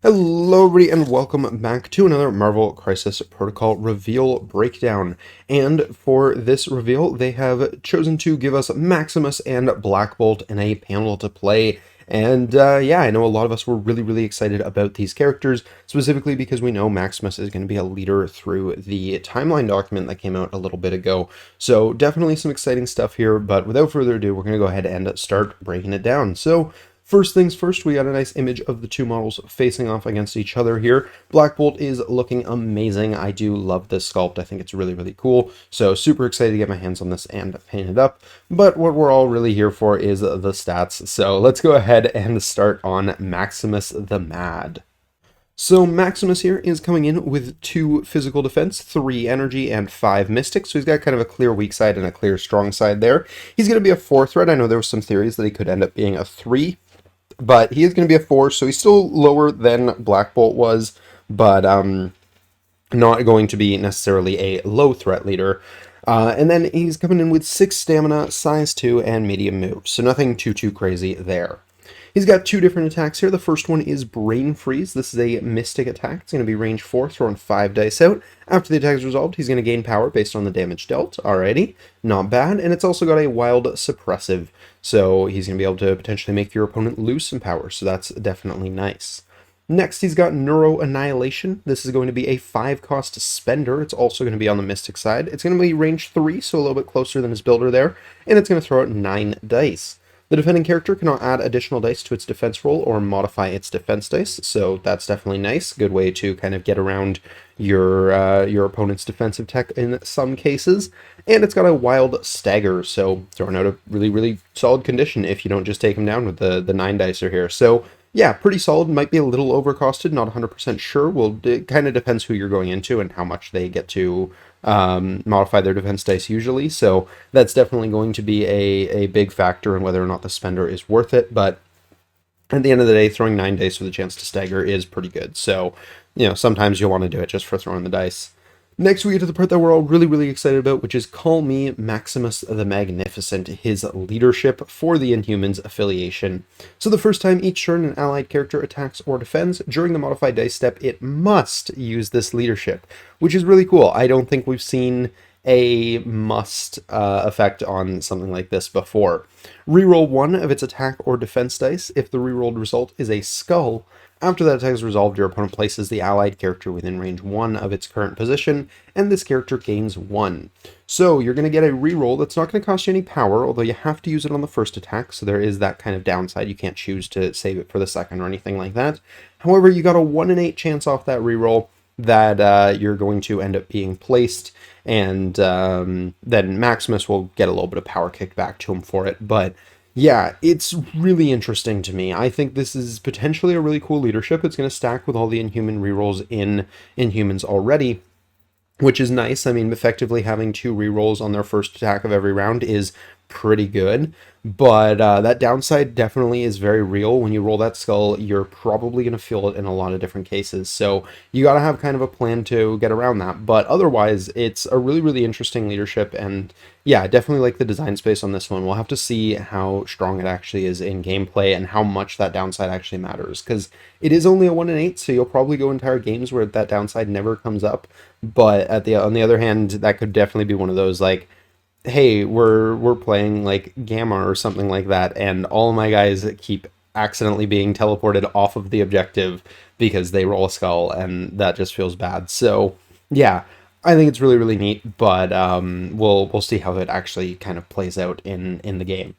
Hello everybody and welcome back to another Marvel Crisis Protocol reveal breakdown. And for this reveal, they have chosen to give us Maximus and Black Bolt in a panel to play. And yeah, I know a lot of us were really excited about these characters, specifically because we know Maximus is going to be a leader through the timeline document that came out a little bit ago. So definitely some exciting stuff here, but without further ado, we're going to go ahead and start breaking it down. So first things first, we got a nice image of the two models facing off against each other here. Black Bolt is looking amazing. I do love this sculpt. I think it's really cool. So super excited to get my hands on this and paint it up. But what we're all really here for is the stats. So let's go ahead and start on Maximus the Mad. So Maximus here is coming in with 2 physical defense, 3 energy, and 5 mystic. So he's got kind of a clear weak side and a clear strong side there. He's going to be a 4 threat. I know there were some theories that he could end up being a 3. But he is going to be a 4, so he's still lower than Black Bolt was, but not going to be necessarily a low threat leader. And then he's coming in with 6 stamina, size 2, and medium moves, so nothing too crazy there. He's got 2 different attacks here. The first one is Brain Freeze. This is a Mystic attack. It's going to be range 4, throwing 5 dice out. After the attack is resolved, he's going to gain power based on the damage dealt. Alrighty, not bad. And it's also got a Wild Suppressive, so he's going to be able to potentially make your opponent lose some power, so that's definitely nice. Next, he's got Neuro Annihilation. This is going to be a 5-cost spender. It's also going to be on the Mystic side. It's going to be range 3, so a little bit closer than his builder there, and it's going to throw out 9 dice. The defending character cannot add additional dice to its defense roll or modify its defense dice, so that's definitely nice. Good way to kind of get around your opponent's defensive tech in some cases. And it's got a Wild Stagger, so throwing out a really solid condition if you don't just take him down with the 9 dicer here. So yeah, pretty solid. Might be a little overcosted, not 100% sure. Well, it kind of depends who you're going into and how much they get to modify their defense dice usually. So that's definitely going to be a big factor in whether or not the spender is worth it. But at the end of the day, throwing 9 dice with a chance to stagger is pretty good. So, you know, sometimes you'll want to do it just for throwing the dice. Next, we get to the part that we're all really excited about, which is Call Me Maximus the Magnificent, his leadership for the Inhumans affiliation. So the first time each turn an allied character attacks or defends, during the modified dice step, it must use this leadership, which is really cool. I don't think we've seen a must effect on something like this before. Reroll 1 of its attack or defense dice. If the rerolled result is a skull, after that attack is resolved, your opponent places the allied character within range 1 of its current position, and this character gains 1. So you're going to get a reroll that's not going to cost you any power, although you have to use it on the first attack, so there is that kind of downside. You can't choose to save it for the second or anything like that. However, you got a 1 in 8 chance off that reroll that you're going to end up being placed, and then Maximus will get a little bit of power kicked back to him for it, but yeah, it's really interesting to me. I think this is potentially a really cool leadership. It's going to stack with all the Inhuman rerolls in Inhumans already, which is nice. I mean, effectively having 2 rerolls on their first attack of every round is pretty good, but that downside definitely is very real. When you roll that skull, you're probably going to feel it in a lot of different cases, so you got to have kind of a plan to get around that. But otherwise, it's a really interesting leadership, and yeah, definitely like the design space on this one. We'll have to see how strong it actually is in gameplay and how much that downside actually matters, because it is only a 1 in 8, so you'll probably go entire games where that downside never comes up. But on the other hand, that could definitely be one of those, like, hey, we're playing like Gamma or something like that, and all my guys keep accidentally being teleported off of the objective because they roll a skull, and that just feels bad. So yeah, I think it's really neat, but we'll see how it actually kind of plays out in the game.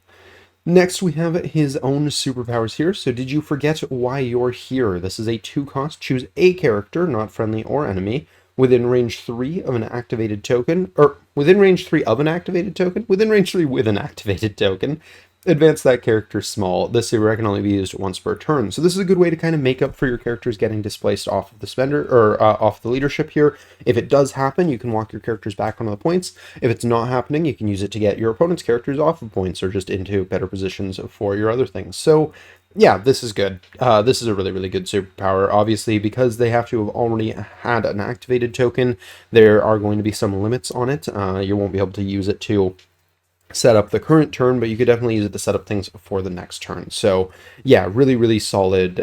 Next, we have his own superpowers here. So did you forget why you're here? This is a 2-cost. Choose a character, not friendly or enemy, within range 3 of an activated token, or within range 3 of an activated token, within range 3 with an activated token. Advance that character small. This super can only be used once per turn. So this is a good way to kind of make up for your characters getting displaced off of the spender, or off the leadership here. If it does happen, you can walk your characters back onto the points. If it's not happening, you can use it to get your opponent's characters off of points or just into better positions for your other things. So yeah, this is good. This is a really good superpower. Obviously, because they have to have already had an activated token, there are going to be some limits on it. You won't be able to use it to set up the current turn, but you could definitely use it to set up things for the next turn. So yeah, really, really solid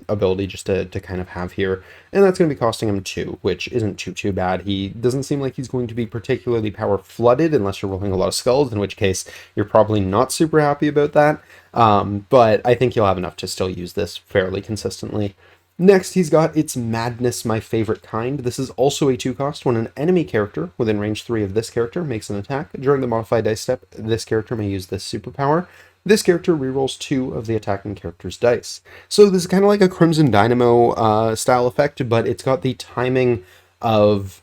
ability just to kind of have here. And that's going to be costing him 2, which isn't too bad. He doesn't seem like he's going to be particularly power flooded unless you're rolling a lot of skulls, in which case you're probably not super happy about that. But I think you'll have enough to still use this fairly consistently. Next, he's got It's Madness, My Favorite Kind. This is also a 2 cost. When an enemy character within range 3 of this character makes an attack, during the modified dice step, this character may use this superpower. This character rerolls 2 of the attacking character's dice. So this is kind of like a Crimson Dynamo style effect, but it's got the timing of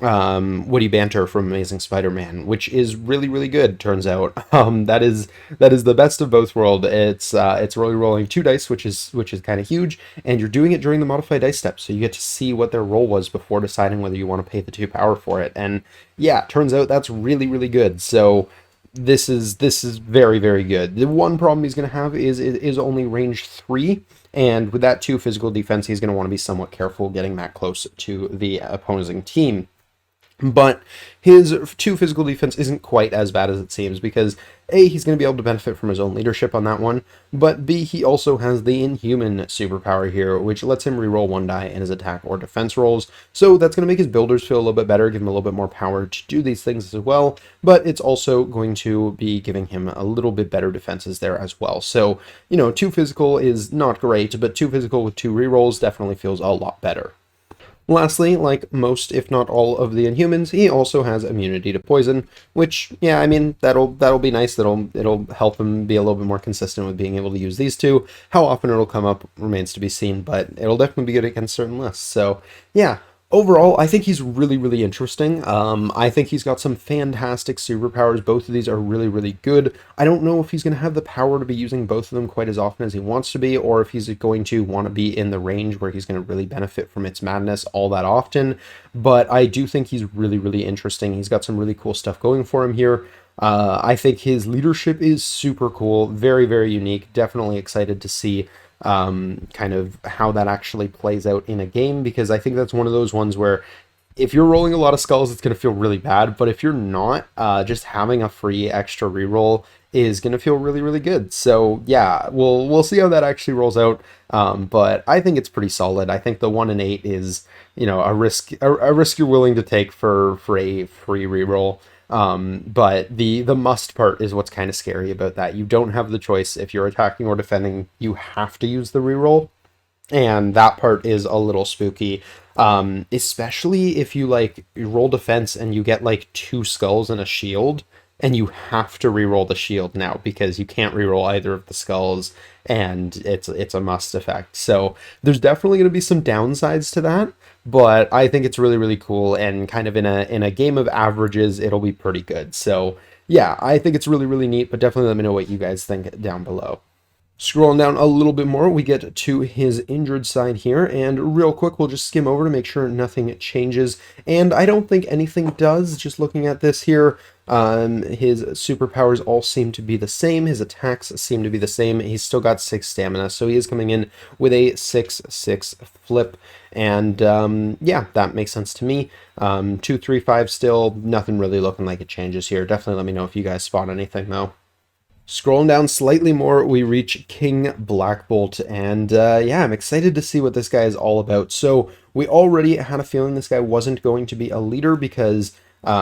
Woody Banter from Amazing Spider-Man, which is really, really good, turns out. That is the best of both worlds. It's really rolling 2 dice, which is kind of huge, and you're doing it during the modified dice step, so you get to see what their roll was before deciding whether you want to pay the 2 power for it. And yeah, turns out that's really, really good. So this is very, very good. The one problem he's going to have is it is only range 3. And with that 2 physical defense, he's going to want to be somewhat careful getting that close to the opposing team. But his 2 physical defense isn't quite as bad as it seems, because A, he's going to be able to benefit from his own leadership on that one, but B, he also has the Inhuman superpower here, which lets him reroll 1 die in his attack or defense rolls, so that's going to make his builders feel a little bit better, give him a little bit more power to do these things as well, but it's also going to be giving him a little bit better defenses there as well. So, 2 physical is not great, but 2 physical with 2 rerolls definitely feels a lot better. Lastly, like most, if not all, of the Inhumans, he also has immunity to poison, which, yeah, I mean, that'll be nice. It'll help him be a little bit more consistent with being able to use these 2. How often it'll come up remains to be seen, but it'll definitely be good against certain lists. So, yeah. Overall, I think he's really, really interesting. I think he's got some fantastic superpowers. Both of these are really, really good. I don't know if he's going to have the power to be using both of them quite as often as he wants to be, or if he's going to want to be in the range where he's going to really benefit from its madness all that often. But I do think he's really, really interesting. He's got some really cool stuff going for him here. I think his leadership is super cool, very, very unique. Definitely excited to see kind of how that actually plays out in a game, because I think that's one of those ones where if you're rolling a lot of skulls, it's going to feel really bad, but if you're not, just having a free extra reroll is going to feel really, really good. So yeah, we'll see how that actually rolls out, but I think it's pretty solid. I think the 1 and 8 is, a risk you're willing to take for a free reroll. But the must part is what's kind of scary about that. You don't have the choice. If you're attacking or defending, you have to use the reroll. And that part is a little spooky. Especially if you roll defense and you get 2 skulls and a shield, and you have to reroll the shield now because you can't reroll either of the skulls, and it's a must effect. So there's definitely going to be some downsides to that, but I think it's really, really cool, and kind of in a game of averages, it'll be pretty good. So yeah, I think it's really, really neat, but definitely let me know what you guys think down below. Scrolling down a little bit more, we get to his injured side here, and real quick, we'll just skim over to make sure nothing changes, and I don't think anything does, just looking at this here. His superpowers all seem to be the same, his attacks seem to be the same, he's still got 6 stamina, so he is coming in with a 6/6 flip, and yeah, that makes sense to me. 2, 3, 5 still, nothing really looking like it changes here. Definitely let me know if you guys spot anything though. Scrolling down slightly more, we reach King Black Bolt, and yeah, I'm excited to see what this guy is all about. So we already had a feeling this guy wasn't going to be a leader because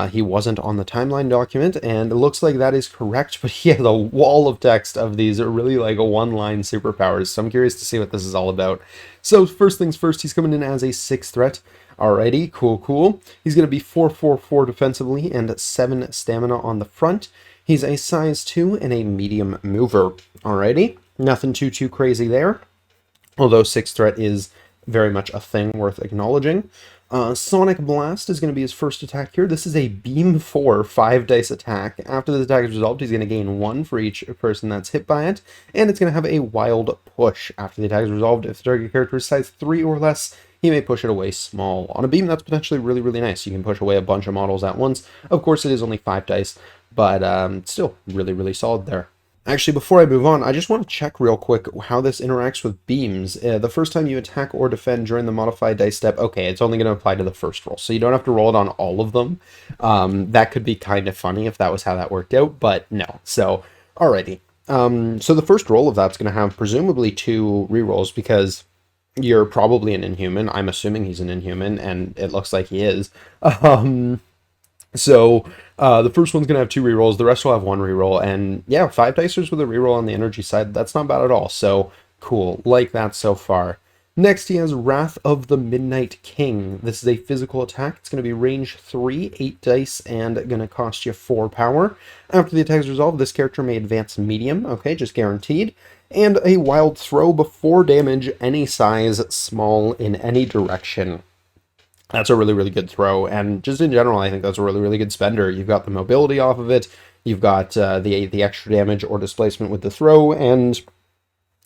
he wasn't on the timeline document, and it looks like that is correct, but he has a wall of text of these really a one-line superpowers, so I'm curious to see what this is all about. So first things first, he's coming in as a 6 threat. Alrighty, cool. He's going to be 4/4/4 defensively and 7 stamina on the front. He's a size 2 and a medium mover. Alrighty, nothing too crazy there, although 6 threat is very much a thing worth acknowledging. Sonic Blast is going to be his first attack here. This is a Beam 4 5-dice attack. After the attack is resolved, he's going to gain 1 for each person that's hit by it, and it's going to have a Wild Push. After the attack is resolved, if the target character is size 3 or less, he may push it away small. On a beam, that's potentially really, really nice. You can push away a bunch of models at once. Of course, it is only 5 dice, but still really, really solid there. Actually, before I move on, I just want to check real quick how this interacts with beams. The first time you attack or defend during the modified dice step, okay, it's only going to apply to the first roll, so you don't have to roll it on all of them. That could be kind of funny if that was how that worked out, but no. So, alrighty. So the first roll of that's going to have presumably two rerolls because you're probably an Inhuman. I'm assuming he's an Inhuman, and it looks like he is. Um, so the first one's gonna have two rerolls, the rest will have one reroll, and yeah, 5 dicers with a reroll on the energy side, that's not bad at all. So cool, like that so far. Next he has Wrath of the Midnight King. This is a physical attack. It's going to be range 3, 8 dice, and going to cost you 4 power. After the attack is resolved, this character may advance medium, okay, just guaranteed. And a wild throw before damage, any size, small, in any direction. That's a really, really good throw, and just in general, I think that's a really, really good spender. You've got the mobility off of it, you've got the extra damage or displacement with the throw, and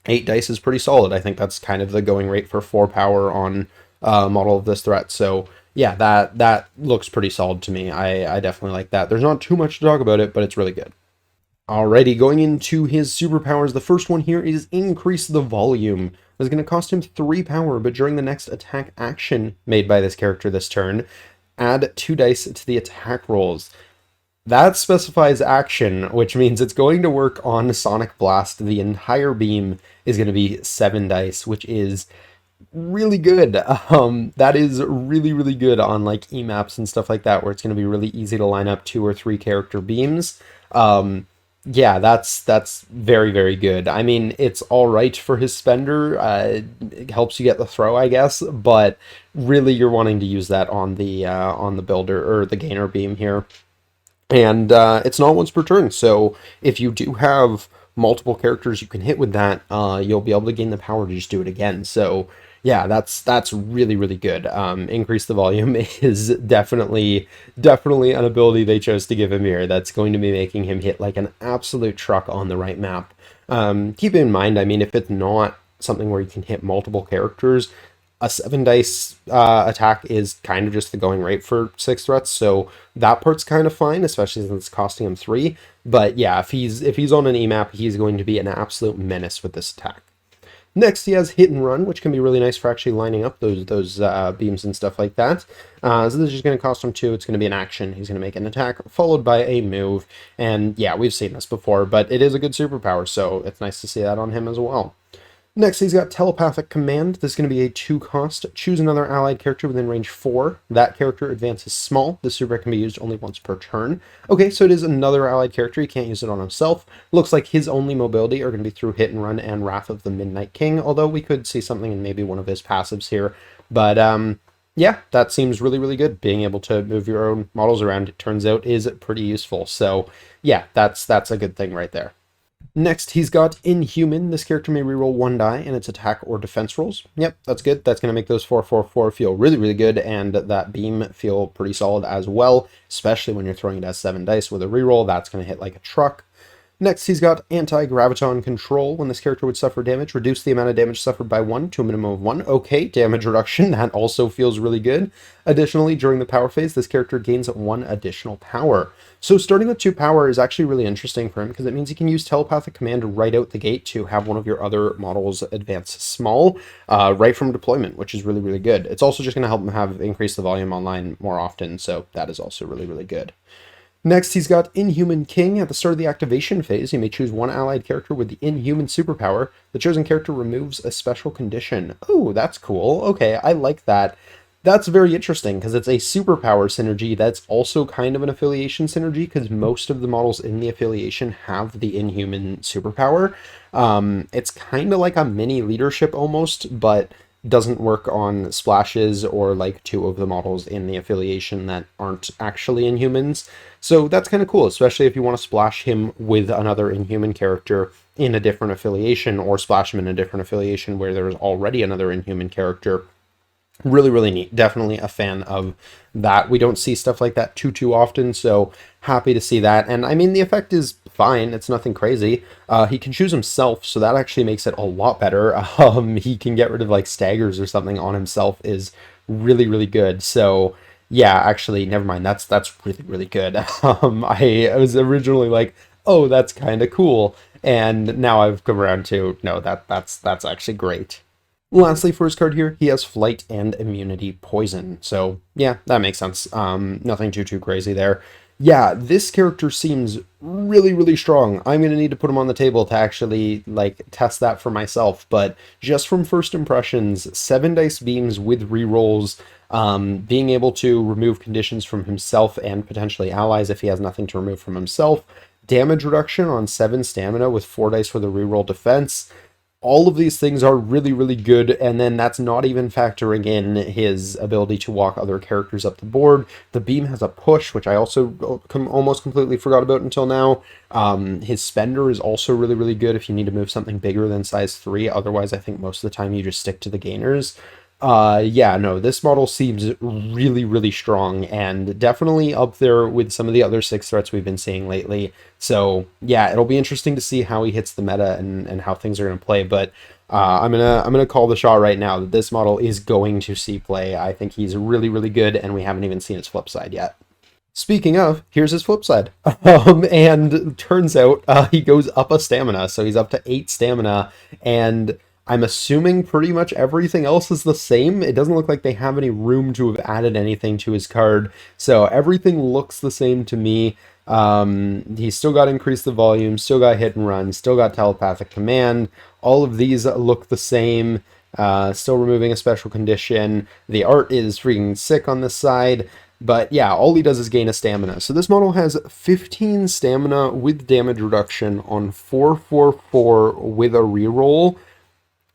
8 dice is pretty solid. I think that's kind of the going rate for 4 power on model of this threat, so yeah, that looks pretty solid to me. I definitely like that. There's not too much to talk about it, but it's really good. Alrighty, going into his superpowers, the first one here is Increase the Volume. It's going to cost him 3 power, but during the next attack action made by this character this turn, add 2 dice to the attack rolls. That specifies action, which means it's going to work on Sonic Blast. The entire beam is going to be 7 dice, which is really good. That is really, really good on like E-maps and stuff like that, where it's going to be really easy to line up 2 or 3 character beams. Yeah, that's very, very good. I mean, it's all right for his spender. It helps you get the throw, I guess, but really you're wanting to use that on the builder or the gainer beam here. And it's not once per turn, so if you do have multiple characters you can hit with that, you'll be able to gain the power to just do it again. So yeah, that's really, really good. Increase the volume is definitely an ability they chose to give him here. That's going to be making him hit like an absolute truck on the right map. Keep in mind, I mean, if it's not something where you can hit multiple characters, a 7 dice attack is kind of just the going rate for 6 threats, so that part's kind of fine, especially since it's costing him 3. But yeah, if he's on an E-map, he's going to be an absolute menace with this attack. Next, he has Hit and Run, which can be really nice for actually lining up those beams and stuff like that. So this is just going to cost him 2. It's going to be an action. He's going to make an attack, followed by a move. And yeah, we've seen this before, but it is a good superpower, so it's nice to see that on him as well. Next, he's got Telepathic Command. This is going to be a 2 cost. Choose another allied character within range 4. That character advances small. This super can be used only once per turn. Okay, so it is another allied character. He can't use it on himself. Looks like his only mobility are going to be through Hit and Run and Wrath of the Midnight King, although we could see something in maybe one of his passives here. But yeah, that seems really, really good. Being able to move your own models around, it turns out, is pretty useful. So yeah, that's a good thing right there. Next, he's got Inhuman. This character may reroll 1 die in its attack or defense rolls. Yep, that's good. That's going to make those 4/4/4 feel really, really good, and that beam feel pretty solid as well, especially when you're throwing it as 7 dice with a reroll. That's going to hit like a truck. Next, he's got Anti-Graviton Control. When this character would suffer damage, reduce the amount of damage suffered by 1 to a minimum of 1. Okay, damage reduction. That also feels really good. Additionally, during the power phase, this character gains 1 additional power. So starting with 2 power is actually really interesting for him because it means he can use Telepathic Command right out the gate to have one of your other models advance small right from deployment, which is really, really good. It's also just going to help him have increase the volume online more often, so that is also really, really good. Next, he's got Inhuman King. At the start of the activation phase, you may choose 1 allied character with the Inhuman superpower. The chosen character removes a special condition. Oh, that's cool. Okay, I like that. That's very interesting because it's a superpower synergy that's also kind of an affiliation synergy because most of the models in the affiliation have the Inhuman superpower. It's kind of like a mini leadership almost, but doesn't work on splashes or like 2 of the models in the affiliation that aren't actually Inhumans. So that's kind of cool, especially if you want to splash him with another Inhuman character in a different affiliation or splash him in a different affiliation where there's already another Inhuman character. Really, really neat. Definitely a fan of that. We don't see stuff like that too often, so happy to see that. And I mean, the effect is fine. It's nothing crazy. He can choose himself, so that actually makes it a lot better. He can get rid of like staggers or something on himself is really, really good. So yeah, actually, never mind. That's really, really good. I was originally like, oh, that's kind of cool. And now I've come around to, no, that's actually great. Lastly, for his card here, he has Flight and Immunity Poison. So, yeah, that makes sense. Nothing too crazy there. Yeah, this character seems really strong. I'm going to need to put him on the table to actually, like, test that for myself. But just from first impressions, 7 dice beams with rerolls, being able to remove conditions from himself and potentially allies if he has nothing to remove from himself, damage reduction on 7 stamina with 4 dice for the reroll defense. All of these things are really good, and then that's not even factoring in his ability to walk other characters up the board. The beam has a push, which I also almost completely forgot about until now. His spender is also really good if you need to move something bigger than size 3. Otherwise, I think most of the time you just stick to the gainers. Yeah, no, this model seems really strong and definitely up there with some of the other 6 threats we've been seeing lately. So yeah, it'll be interesting to see how he hits the meta and how things are going to play. But I'm gonna call the shot right now that this model is going to see play. I think he's really good, and we haven't even seen his flip side yet. Speaking of, here's his flip side. And turns out he goes up a stamina, so he's up to 8 stamina, and I'm assuming pretty much everything else is the same. It doesn't look like they have any room to have added anything to his card, so everything looks the same to me. He's still got increase the volume, still got hit and run, still got telepathic command. All of these look the same. Still removing a special condition. The art is freaking sick on this side. But yeah, all he does is gain a stamina. So this model has 15 stamina with damage reduction on 4/4/4 with a reroll.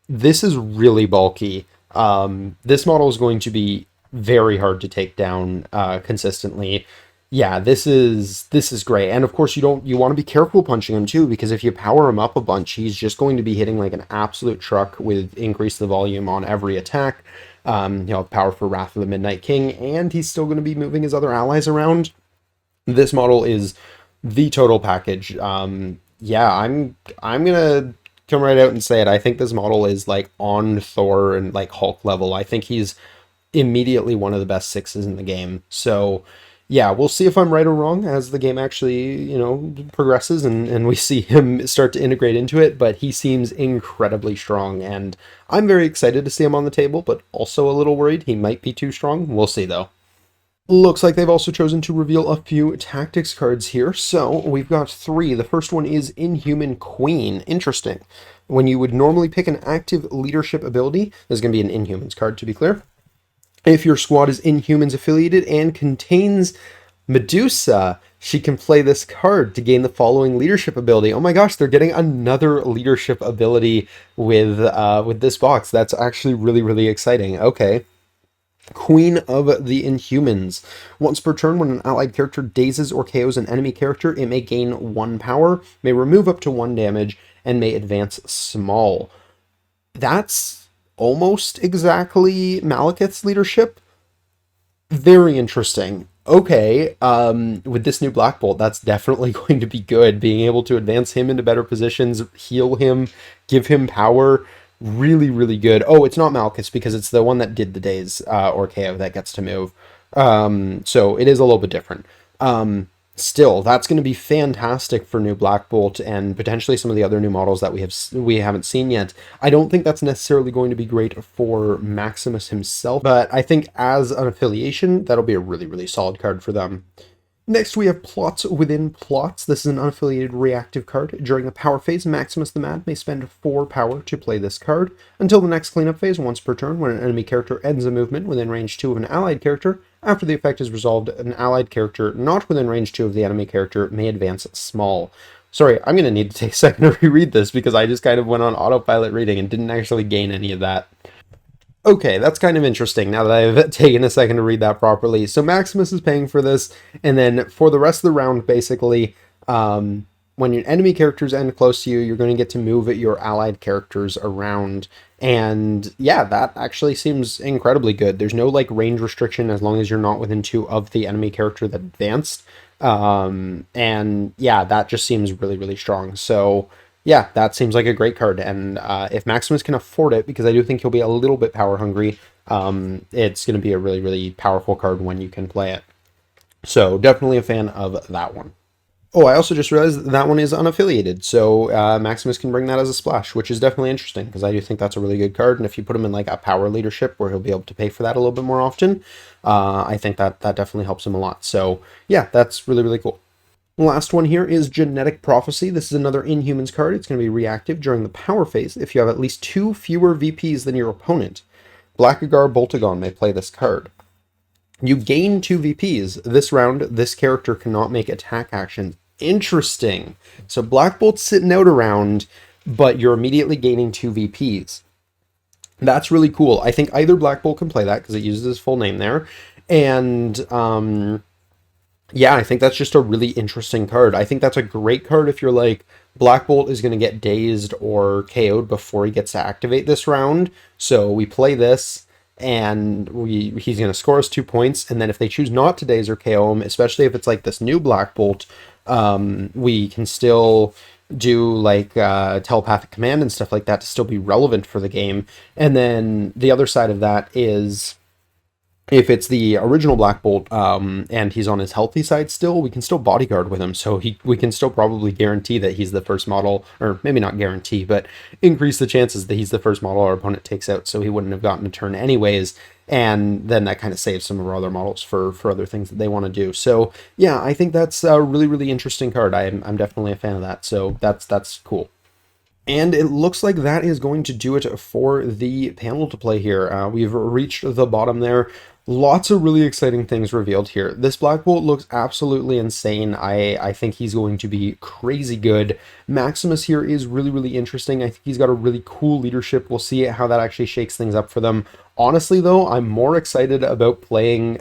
This is really bulky. This model is going to be very hard to take down consistently. Yeah, this is great. And of course you want to be careful punching him too, because if you power him up a bunch, he's just going to be hitting like an absolute truck with increase the volume on every attack. Power for Wrath of the Midnight King, and he's still going to be moving his other allies around. This model is the total package. Yeah, I'm gonna come right out and say it. I think this model is like on Thor and like Hulk level. I think he's immediately one of the best 6s in the game. So yeah, we'll see if I'm right or wrong as the game actually, progresses and we see him start to integrate into it, but he seems incredibly strong, and I'm very excited to see him on the table, but also a little worried he might be too strong. We'll see though. Looks like they've also chosen to reveal a few tactics cards here. So we've got 3. The first one is Inhuman Queen. Interesting. When you would normally pick an active leadership ability, this is going to be an Inhumans card to be clear. If your squad is Inhumans affiliated and contains Medusa, she can play this card to gain the following leadership ability. Oh my gosh, they're getting another leadership ability with this box. That's actually really exciting. Okay. Queen of the Inhumans. Once per turn, when an allied character dazes or KOs an enemy character, it may gain 1 power, may remove up to 1 damage, and may advance small. That's almost exactly Malekith's leadership. Very interesting. Okay, with this new Black Bolt, that's definitely going to be good. Being able to advance him into better positions, heal him, give him power. Really good. Oh, it's not Malekith's because it's the one that did the days or KO that gets to move. So it is a little bit different. Still, that's going to be fantastic for new Black Bolt and potentially some of the other new models that we haven't seen yet. I don't think that's necessarily going to be great for Maximus himself, but I think as an affiliation, that'll be a really solid card for them. Next, we have Plots Within Plots. This is an unaffiliated reactive card. During a power phase, Maximus the Mad may spend 4 power to play this card. Until the next cleanup phase, once per turn, when an enemy character ends a movement within range 2 of an allied character, after the effect is resolved, an allied character not within range 2 of the enemy character may advance small. Sorry, I'm going to need to take a second to reread this because I just kind of went on autopilot reading and didn't actually gain any of that. Okay, that's kind of interesting now that I've taken a second to read that properly. So Maximus is paying for this, and then for the rest of the round, basically, when your enemy characters end close to you, you're going to get to move your allied characters around. And yeah, that actually seems incredibly good. There's no like range restriction as long as you're not within 2 of the enemy character that advanced. And yeah, that just seems really strong. So yeah, that seems like a great card, and if Maximus can afford it, because I do think he'll be a little bit power hungry, it's going to be a really powerful card when you can play it. So definitely a fan of that one. Oh, I also just realized that one is unaffiliated, so Maximus can bring that as a splash, which is definitely interesting because I do think that's a really good card. And if you put him in like a power leadership where he'll be able to pay for that a little bit more often, I think that definitely helps him a lot. So yeah, that's really really cool. Last one here is Genetic Prophecy. This is another Inhumans card. It's going to be reactive during the power phase if you have at least 2 fewer VPs than your opponent. Blackagar Boltagon may play this card. You gain 2 VPs. This round, this character cannot make attack actions. Interesting. So Black Bolt's sitting out around, but you're immediately gaining 2 VPs. That's really cool. I think either Black Bolt can play that because it uses his full name there. And yeah, I think that's just a really interesting card. I think that's a great card if you're like, Black Bolt is going to get dazed or KO'd before he gets to activate this round. So we play this, and he's going to score us 2 points. And then if they choose not to daze or KO him, especially if it's like this new Black Bolt, we can still do like telepathic command and stuff like that to still be relevant for the game. And then the other side of that is, if it's the original Black Bolt, and he's on his healthy side still, we can still bodyguard with him. So we can still probably guarantee that he's the first model, or maybe not guarantee, but increase the chances that he's the first model our opponent takes out, so he wouldn't have gotten a turn anyways. And then that kind of saves some of our other models for other things that they want to do. So yeah, I think that's a really, really interesting card. I'm definitely a fan of that. So that's cool. And it looks like that is going to do it for the panel to play here. We've reached the bottom there. Lots of really exciting things revealed here. This Black Bolt looks absolutely insane. I think he's going to be crazy good. Maximus here is really, really interesting. I think he's got a really cool leadership. We'll see how that actually shakes things up for them. Honestly, though, I'm more excited about playing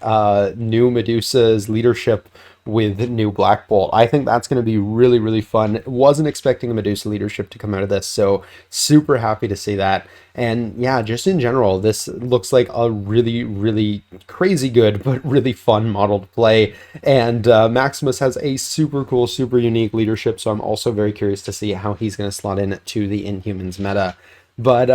new Medusa's leadership with new Black Bolt. I think that's going to be really, really fun. Wasn't expecting a Medusa leadership to come out of this, so super happy to see that. And yeah, just in general, this looks like a really, really crazy good, but really fun model to play. And Maximus has a super cool, super unique leadership, so I'm also very curious to see how he's going to slot in to the Inhumans meta. But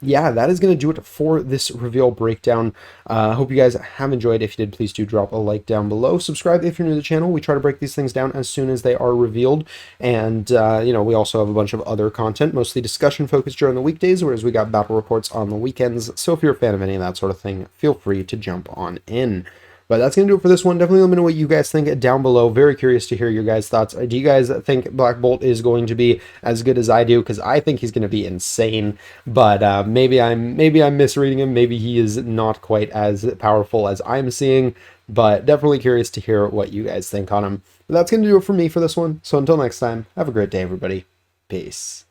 yeah, that is going to do it for this reveal breakdown. I hope you guys have enjoyed. If you did, please do drop a like down below. Subscribe if you're new to the channel. We try to break these things down as soon as they are revealed. And, you know, we also have a bunch of other content, mostly discussion focused during the weekdays, whereas we got battle reports on the weekends. So if you're a fan of any of that sort of thing, feel free to jump on in. But that's going to do it for this one. Definitely let me know what you guys think down below. Very curious to hear your guys' thoughts. Do you guys think Black Bolt is going to be as good as I do? Because I think he's going to be insane. But maybe I'm misreading him. Maybe he is not quite as powerful as I'm seeing. But definitely curious to hear what you guys think on him. But that's going to do it for me for this one. So until next time, have a great day, everybody. Peace.